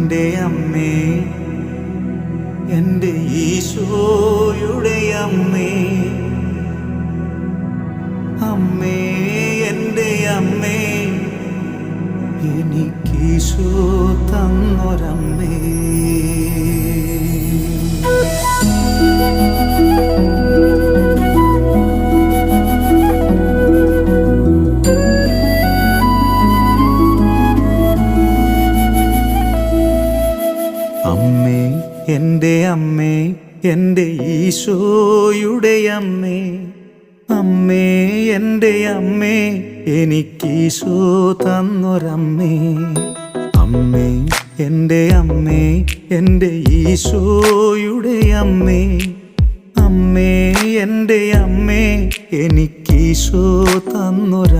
എൻ്റെ അമ്മേ, എൻ്റെ ഈശോയുടെ അമ്മേ, അമ്മേ എൻ്റെ അമ്മേ, എനിക്കീശോ തന്നൊരമ്മേ. അമ്മേ എൻ്റെ അമ്മേ, എൻ്റെ ഈശോയുടെ അമ്മേ, അമ്മേ എൻ്റെ അമ്മേ, എനിക്കീശോ തന്നൊരമ്മേ. അമ്മേ എൻ്റെ അമ്മേ, എൻ്റെ ഈശോയുടെ അമ്മേ, അമ്മേ എൻ്റെ അമ്മേ, എനിക്കീശോ തന്നൊരമ്മേ.